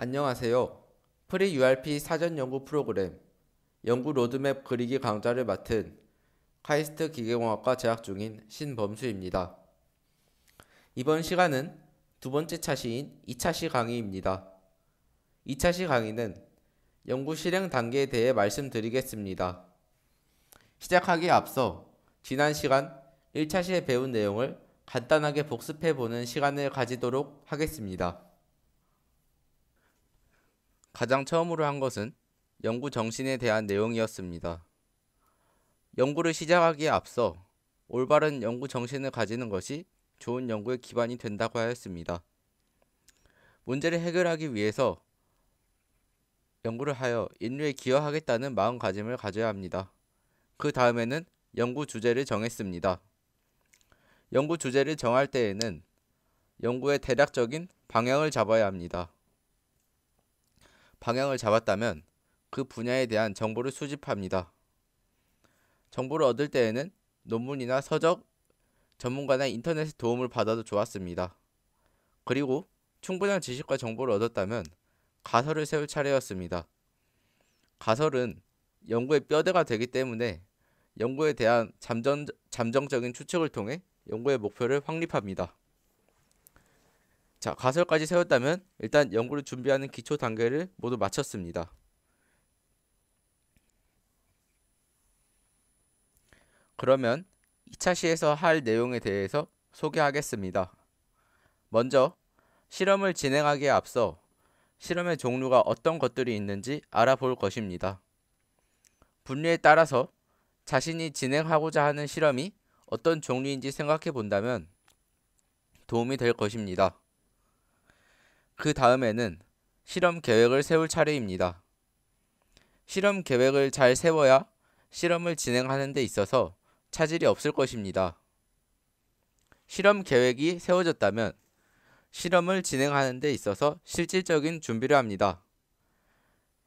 안녕하세요. 프리-URP 사전 연구 프로그램 연구 로드맵 그리기 강좌를 맡은 카이스트 기계공학과 재학 중인 신범수입니다. 이번 시간은 두 번째 차시인 2차시 강의입니다. 2차시 강의는 연구 실행 단계에 대해 말씀드리겠습니다. 시작하기에 앞서 지난 시간 1차시에 배운 내용을 간단하게 복습해보는 시간을 가지도록 하겠습니다. 가장 처음으로 한 것은 연구 정신에 대한 내용이었습니다. 연구를 시작하기에 앞서 올바른 연구 정신을 가지는 것이 좋은 연구의 기반이 된다고 하였습니다. 문제를 해결하기 위해서 연구를 하여 인류에 기여하겠다는 마음가짐을 가져야 합니다. 그 다음에는 연구 주제를 정했습니다. 연구 주제를 정할 때에는 연구의 대략적인 방향을 잡아야 합니다. 방향을 잡았다면 그 분야에 대한 정보를 수집합니다. 정보를 얻을 때에는 논문이나 서적, 전문가나 인터넷의 도움을 받아도 좋았습니다. 그리고 충분한 지식과 정보를 얻었다면 가설을 세울 차례였습니다. 가설은 연구의 뼈대가 되기 때문에 연구에 대한 잠정적인 추측을 통해 연구의 목표를 확립합니다. 자, 가설까지 세웠다면 일단 연구를 준비하는 기초 단계를 모두 마쳤습니다. 그러면 2차 시에서 할 내용에 대해서 소개하겠습니다. 먼저 실험을 진행하기에 앞서 실험의 종류가 어떤 것들이 있는지 알아볼 것입니다. 분류에 따라서 자신이 진행하고자 하는 실험이 어떤 종류인지 생각해 본다면 도움이 될 것입니다. 그 다음에는 실험 계획을 세울 차례입니다. 실험 계획을 잘 세워야 실험을 진행하는 데 있어서 차질이 없을 것입니다. 실험 계획이 세워졌다면 실험을 진행하는 데 있어서 실질적인 준비를 합니다.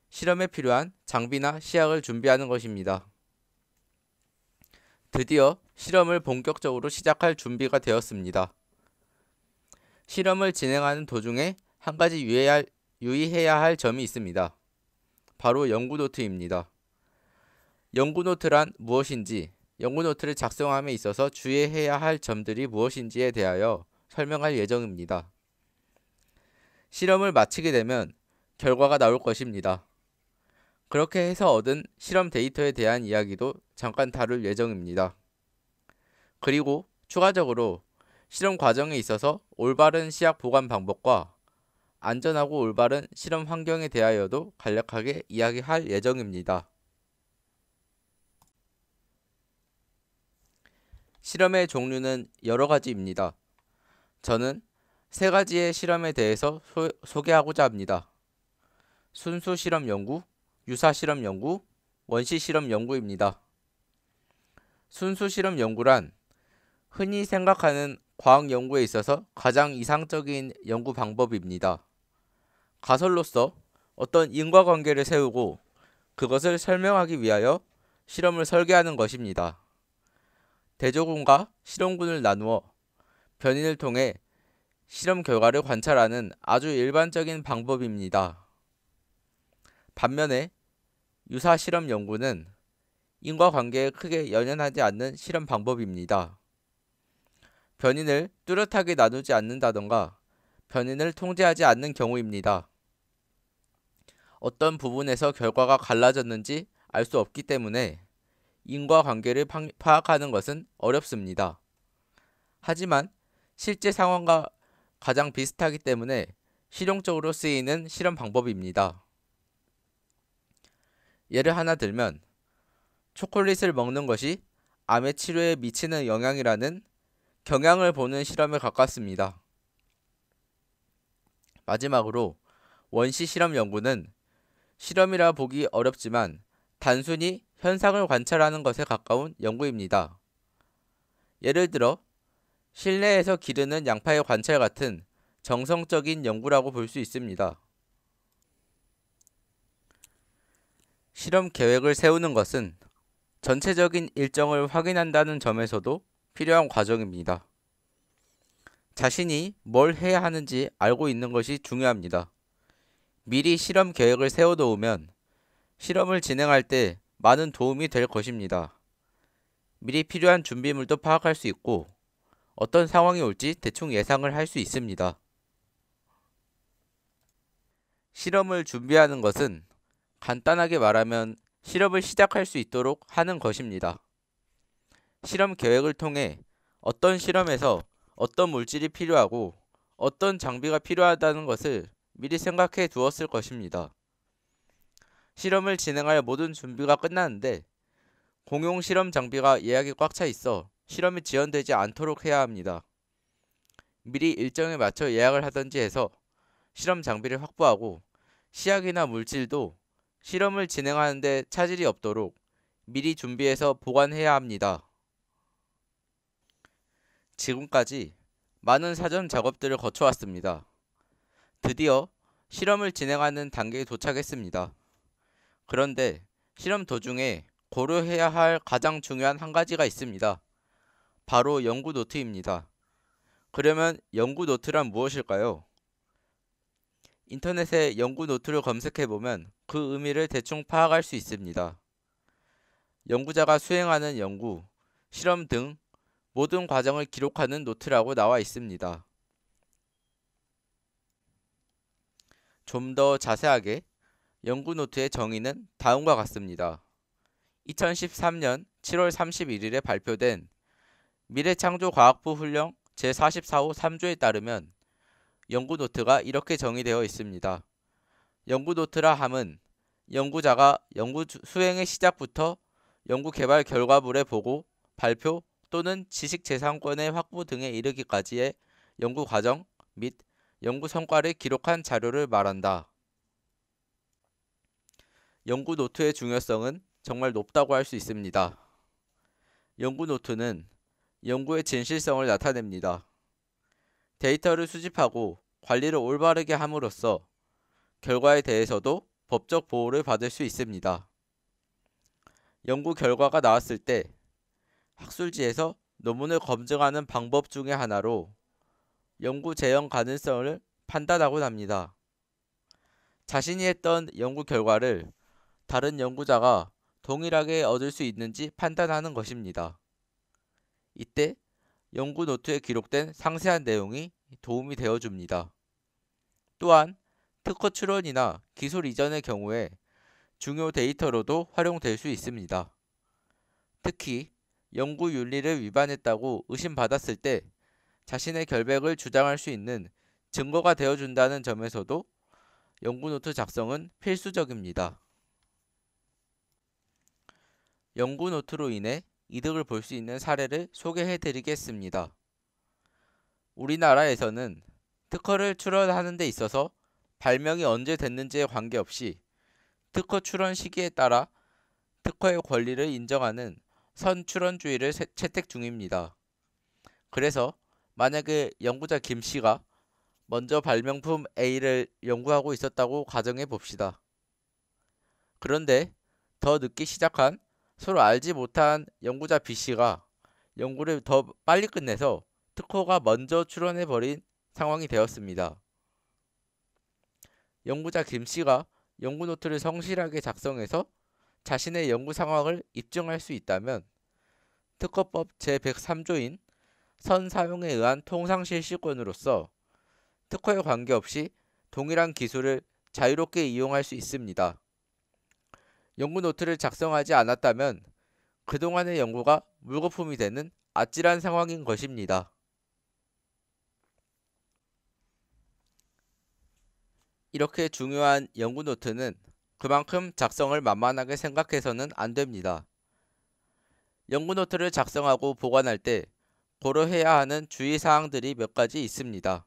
실험에 필요한 장비나 시약을 준비하는 것입니다. 드디어 실험을 본격적으로 시작할 준비가 되었습니다. 실험을 진행하는 도중에 한 가지 유의해야 할 점이 있습니다. 바로 연구 노트입니다. 연구 노트란 무엇인지, 연구 노트를 작성함에 있어서 주의해야 할 점들이 무엇인지에 대하여 설명할 예정입니다. 실험을 마치게 되면 결과가 나올 것입니다. 그렇게 해서 얻은 실험 데이터에 대한 이야기도 잠깐 다룰 예정입니다. 그리고 추가적으로 실험 과정에 있어서 올바른 시약 보관 방법과 안전하고 올바른 실험 환경에 대하여도 간략하게 이야기할 예정입니다. 실험의 종류는 여러 가지입니다. 저는 세 가지의 실험에 대해서 소개하고자 합니다. 순수 실험 연구, 유사 실험 연구, 원시 실험 연구입니다. 순수 실험 연구란 흔히 생각하는 과학 연구에 있어서 가장 이상적인 연구 방법입니다. 가설로서 어떤 인과관계를 세우고 그것을 설명하기 위하여 실험을 설계하는 것입니다. 대조군과 실험군을 나누어 변인을 통해 실험 결과를 관찰하는 아주 일반적인 방법입니다. 반면에 유사 실험 연구는 인과관계에 크게 연연하지 않는 실험 방법입니다. 변인을 뚜렷하게 나누지 않는다던가 변인을 통제하지 않는 경우입니다. 어떤 부분에서 결과가 갈라졌는지 알 수 없기 때문에 인과관계를 파악하는 것은 어렵습니다. 하지만 실제 상황과 가장 비슷하기 때문에 실용적으로 쓰이는 실험 방법입니다. 예를 하나 들면 초콜릿을 먹는 것이 암의 치료에 미치는 영향이라는 경향을 보는 실험에 가깝습니다. 마지막으로 원시 실험 연구는 실험이라 보기 어렵지만 단순히 현상을 관찰하는 것에 가까운 연구입니다. 예를 들어 실내에서 기르는 양파의 관찰 같은 정성적인 연구라고 볼 수 있습니다. 실험 계획을 세우는 것은 전체적인 일정을 확인한다는 점에서도 필요한 과정입니다. 자신이 뭘 해야 하는지 알고 있는 것이 중요합니다. 미리 실험 계획을 세워놓으면 실험을 진행할 때 많은 도움이 될 것입니다. 미리 필요한 준비물도 파악할 수 있고 어떤 상황이 올지 대충 예상을 할 수 있습니다. 실험을 준비하는 것은 간단하게 말하면 실험을 시작할 수 있도록 하는 것입니다. 실험 계획을 통해 어떤 실험에서 어떤 물질이 필요하고 어떤 장비가 필요하다는 것을 미리 생각해 두었을 것입니다. 실험을 진행할 모든 준비가 끝나는데 공용 실험 장비가 예약이 꽉 차 있어 실험이 지연되지 않도록 해야 합니다. 미리 일정에 맞춰 예약을 하든지 해서 실험 장비를 확보하고 시약이나 물질도 실험을 진행하는 데 차질이 없도록 미리 준비해서 보관해야 합니다. 지금까지 많은 사전 작업들을 거쳐왔습니다. 드디어 실험을 진행하는 단계에 도착했습니다. 그런데 실험 도중에 고려해야 할 가장 중요한 한 가지가 있습니다. 바로 연구 노트입니다. 그러면 연구 노트란 무엇일까요? 인터넷에 연구 노트를 검색해보면 그 의미를 대충 파악할 수 있습니다. 연구자가 수행하는 연구, 실험 등 모든 과정을 기록하는 노트라고 나와 있습니다. 좀 더 자세하게 연구 노트의 정의는 다음과 같습니다. 2013년 7월 31일에 발표된 미래창조과학부 훈령 제44호 3조에 따르면 연구 노트가 이렇게 정의되어 있습니다. 연구 노트라 함은 연구자가 연구 수행의 시작부터 연구 개발 결과물의 보고, 발표 또는 지식 재산권의 확보 등에 이르기까지의 연구 과정 및 연구 성과를 기록한 자료를 말한다. 연구 노트의 중요성은 정말 높다고 할 수 있습니다. 연구 노트는 연구의 진실성을 나타냅니다. 데이터를 수집하고 관리를 올바르게 함으로써 결과에 대해서도 법적 보호를 받을 수 있습니다. 연구 결과가 나왔을 때 학술지에서 논문을 검증하는 방법 중의 하나로 연구 재현 가능성을 판단하곤 합니다. 자신이 했던 연구 결과를 다른 연구자가 동일하게 얻을 수 있는지 판단하는 것입니다. 이때 연구 노트에 기록된 상세한 내용이 도움이 되어 줍니다. 또한 특허 출원이나 기술 이전의 경우에 중요 데이터로도 활용될 수 있습니다. 특히 연구 윤리를 위반했다고 의심받았을 때 자신의 결백을 주장할 수 있는 증거가 되어준다는 점에서도 연구노트 작성은 필수적입니다. 연구노트로 인해 이득을 볼 수 있는 사례를 소개해 드리겠습니다. 우리나라에서는 특허를 출원하는 데 있어서 발명이 언제 됐는지에 관계없이 특허 출원 시기에 따라 특허의 권리를 인정하는 선출원주의를 채택 중입니다. 그래서 만약에 연구자 김 씨가 먼저 발명품 A를 연구하고 있었다고 가정해 봅시다. 그런데 더 늦게 시작한 서로 알지 못한 연구자 B 씨가 연구를 더 빨리 끝내서 특허가 먼저 출원해 버린 상황이 되었습니다. 연구자 김 씨가 연구 노트를 성실하게 작성해서 자신의 연구 상황을 입증할 수 있다면 특허법 제103조인 선사용에 의한 통상실시권으로서 특허에 관계없이 동일한 기술을 자유롭게 이용할 수 있습니다. 연구 노트를 작성하지 않았다면 그동안의 연구가 물거품이 되는 아찔한 상황인 것입니다. 이렇게 중요한 연구 노트는 그만큼 작성을 만만하게 생각해서는 안 됩니다. 연구 노트를 작성하고 보관할 때 고려해야 하는 주의사항들이 몇 가지 있습니다.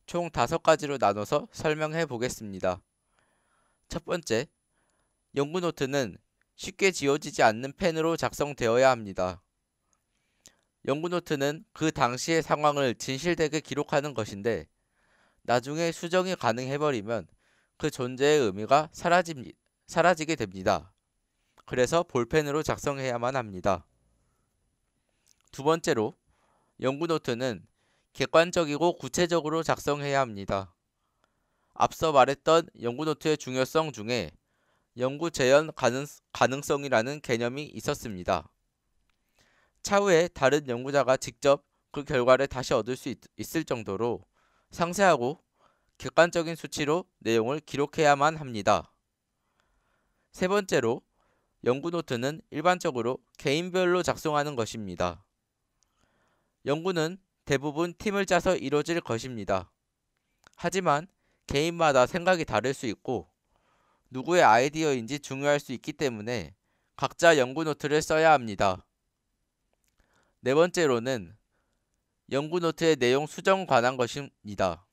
총 5가지로 나눠서 설명해 보겠습니다. 첫 번째, 연구 노트는 쉽게 지워지지 않는 펜으로 작성되어야 합니다. 연구 노트는 그 당시의 상황을 진실되게 기록하는 것인데 나중에 수정이 가능해버리면 그 존재의 의미가 사라지게 됩니다. 그래서 볼펜으로 작성해야만 합니다. 두 번째로, 연구 노트는 객관적이고 구체적으로 작성해야 합니다. 앞서 말했던 연구노트의 중요성 중에 연구 재현 가능성이라는 개념이 있었습니다. 차후에 다른 연구자가 직접 그 결과를 다시 얻을 수 있을 정도로 상세하고 객관적인 수치로 내용을 기록해야만 합니다. 세 번째로, 연구노트는 일반적으로 개인별로 작성하는 것입니다. 연구는 대부분 팀을 짜서 이루어질 것입니다. 하지만 개인마다 생각이 다를 수 있고 누구의 아이디어인지 중요할 수 있기 때문에 각자 연구노트를 써야 합니다. 네 번째로는 연구노트의 내용 수정에 관한 것입니다.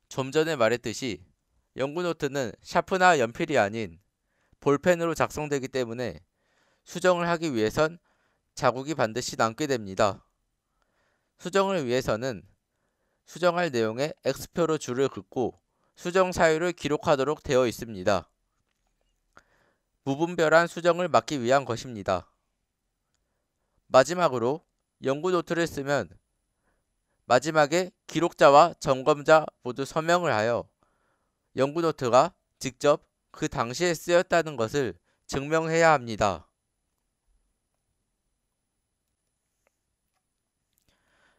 좀 전에 말했듯이 연구노트는 샤프나 연필이 아닌 볼펜으로 작성되기 때문에 수정을 하기 위해선 자국이 반드시 남게 됩니다. 수정을 위해서는 수정할 내용에 X표로 줄을 긋고 수정 사유를 기록하도록 되어 있습니다. 무분별한 수정을 막기 위한 것입니다. 마지막으로 연구노트를 쓰면 마지막에 기록자와 점검자 모두 서명을 하여 연구노트가 직접 그 당시에 쓰였다는 것을 증명해야 합니다.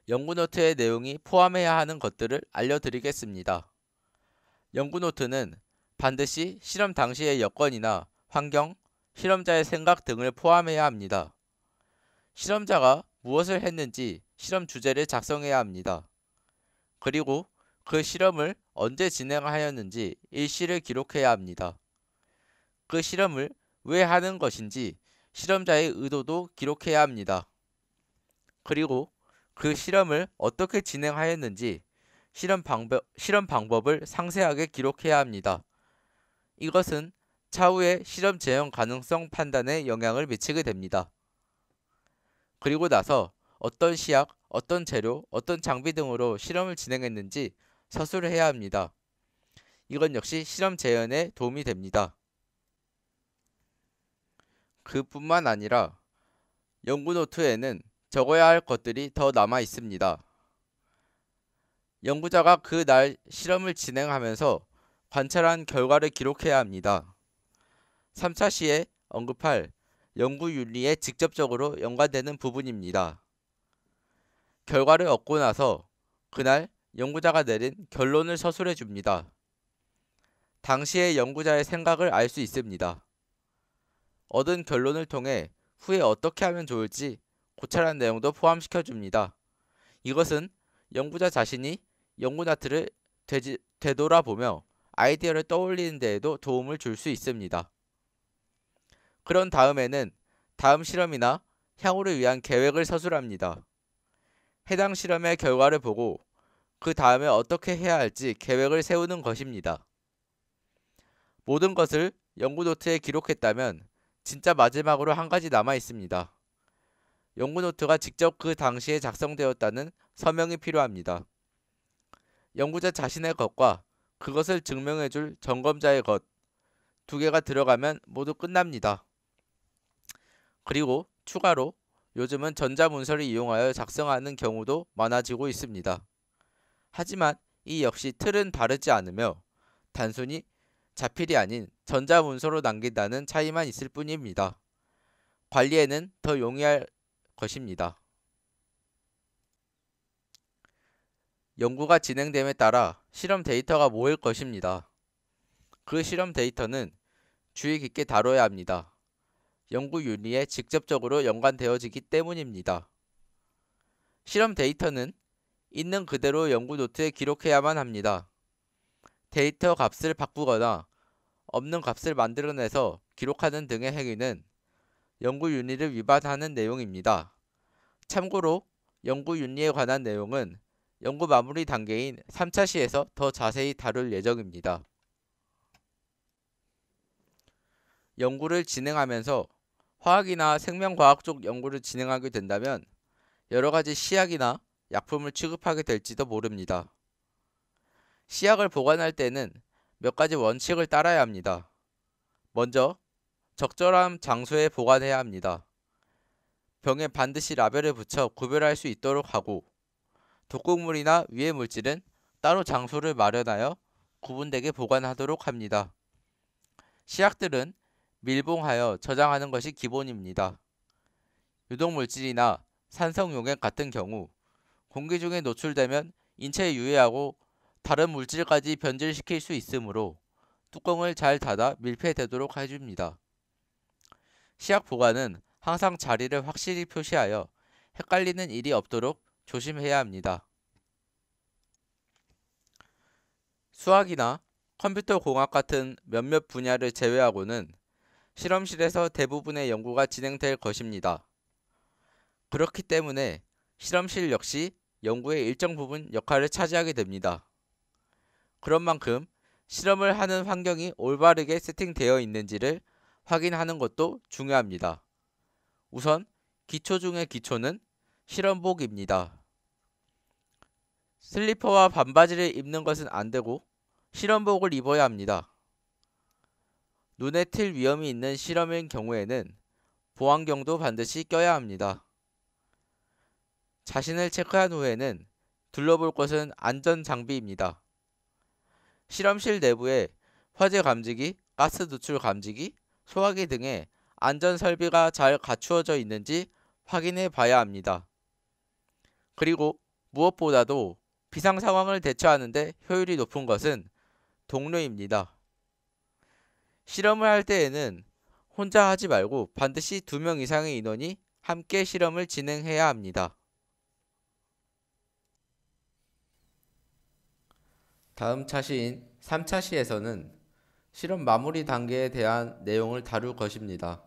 연구노트의 내용이 포함해야 하는 것들을 알려드리겠습니다. 연구노트는 반드시 실험 당시의 여건이나 환경, 실험자의 생각 등을 포함해야 합니다. 실험자가 무엇을 했는지 실험 주제를 작성해야 합니다. 그리고 그 실험을 언제 진행하였는지 일시를 기록해야 합니다. 그 실험을 왜 하는 것인지 실험자의 의도도 기록해야 합니다. 그리고 그 실험을 어떻게 진행하였는지 실험 방법을 상세하게 기록해야 합니다. 이것은 차후의 실험 재현 가능성 판단에 영향을 미치게 됩니다. 그리고 나서 어떤 시약, 어떤 재료, 어떤 장비 등으로 실험을 진행했는지 서술을 해야 합니다. 이건 역시 실험 재현에 도움이 됩니다. 그뿐만 아니라 연구노트에는 적어야 할 것들이 더 남아 있습니다. 연구자가 그날 실험을 진행하면서 관찰한 결과를 기록해야 합니다. 3차 시에 언급할 연구 윤리에 직접적으로 연관되는 부분입니다. 결과를 얻고 나서 그날 연구자가 내린 결론을 서술해 줍니다. 당시의 연구자의 생각을 알 수 있습니다. 얻은 결론을 통해 후에 어떻게 하면 좋을지 고찰한 내용도 포함시켜 줍니다. 이것은 연구자 자신이 연구노트를 되돌아보며 아이디어를 떠올리는 데에도 도움을 줄 수 있습니다. 그런 다음에는 다음 실험이나 향후를 위한 계획을 서술합니다. 해당 실험의 결과를 보고 그 다음에 어떻게 해야 할지 계획을 세우는 것입니다. 모든 것을 연구노트에 기록했다면 진짜 마지막으로 한 가지 남아 있습니다. 연구노트가 직접 그 당시에 작성되었다는 서명이 필요합니다. 연구자 자신의 것과 그것을 증명해줄 점검자의 것, 두 개가 들어가면 모두 끝납니다. 그리고 추가로 요즘은 전자문서를 이용하여 작성하는 경우도 많아지고 있습니다. 하지만 이 역시 틀은 다르지 않으며 단순히 자필이 아닌 전자문서로 남긴다는 차이만 있을 뿐입니다. 관리에는 더 용이할 것입니다. 연구가 진행됨에 따라 실험 데이터가 모일 것입니다. 그 실험 데이터는 주의 깊게 다뤄야 합니다. 연구 윤리에 직접적으로 연관되어지기 때문입니다. 실험 데이터는 있는 그대로 연구노트에 기록해야만 합니다. 데이터 값을 바꾸거나 없는 값을 만들어내서 기록하는 등의 행위는 연구 윤리를 위반하는 내용입니다. 참고로 연구 윤리에 관한 내용은 연구 마무리 단계인 3차 시에서 더 자세히 다룰 예정입니다. 연구를 진행하면서 화학이나 생명과학 쪽 연구를 진행하게 된다면 여러가지 시약이나 약품을 취급하게 될지도 모릅니다. 시약을 보관할 때는 몇 가지 원칙을 따라야 합니다. 먼저 적절한 장소에 보관해야 합니다. 병에 반드시 라벨을 붙여 구별할 수 있도록 하고 독극물이나 위해 물질은 따로 장소를 마련하여 구분되게 보관하도록 합니다. 시약들은 밀봉하여 저장하는 것이 기본입니다. 유독물질이나 산성용액 같은 경우 공기 중에 노출되면 인체에 유해하고 다른 물질까지 변질시킬 수 있으므로 뚜껑을 잘 닫아 밀폐되도록 해줍니다. 시약 보관은 항상 자리를 확실히 표시하여 헷갈리는 일이 없도록 조심해야 합니다. 수학이나 컴퓨터 공학 같은 몇몇 분야를 제외하고는 실험실에서 대부분의 연구가 진행될 것입니다. 그렇기 때문에 실험실 역시 연구의 일정 부분 역할을 차지하게 됩니다. 그런 만큼 실험을 하는 환경이 올바르게 세팅되어 있는지를 확인하는 것도 중요합니다. 우선 기초 중의 기초는 실험복입니다. 슬리퍼와 반바지를 입는 것은 안 되고 실험복을 입어야 합니다. 눈에 튈 위험이 있는 실험인 경우에는 보안경도 반드시 껴야 합니다. 자신을 체크한 후에는 둘러볼 것은 안전 장비입니다. 실험실 내부에 화재 감지기, 가스 누출 감지기, 소화기 등의 안전 설비가 잘 갖추어져 있는지 확인해 봐야 합니다. 그리고 무엇보다도 비상 상황을 대처하는 데 효율이 높은 것은 동료입니다. 실험을 할 때에는 혼자 하지 말고 반드시 2명 이상의 인원이 함께 실험을 진행해야 합니다. 다음 차시인 3차 시에서는 실험 마무리 단계에 대한 내용을 다룰 것입니다.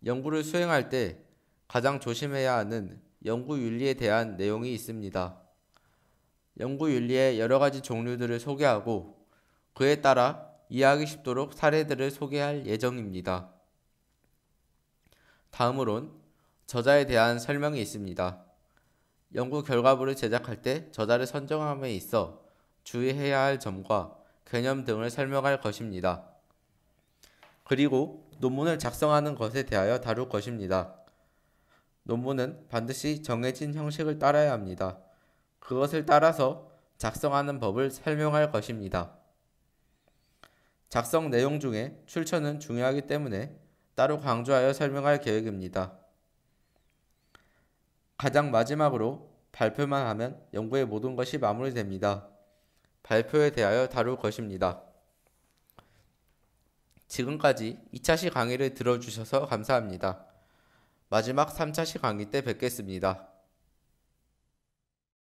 연구를 수행할 때 가장 조심해야 하는 연구윤리에 대한 내용이 있습니다. 연구윤리의 여러 가지 종류들을 소개하고 그에 따라 이해하기 쉽도록 사례들을 소개할 예정입니다. 다음으론 저자에 대한 설명이 있습니다. 연구 결과물을 제작할 때 저자를 선정함에 있어 주의해야 할 점과 개념 등을 설명할 것입니다. 그리고 논문을 작성하는 것에 대하여 다룰 것입니다. 논문은 반드시 정해진 형식을 따라야 합니다. 그것을 따라서 작성하는 법을 설명할 것입니다. 작성 내용 중에 출처는 중요하기 때문에 따로 강조하여 설명할 계획입니다. 가장 마지막으로 발표만 하면 연구의 모든 것이 마무리됩니다. 발표에 대하여 다룰 것입니다. 지금까지 2차시 강의를 들어주셔서 감사합니다. 마지막 3차시 강의 때 뵙겠습니다.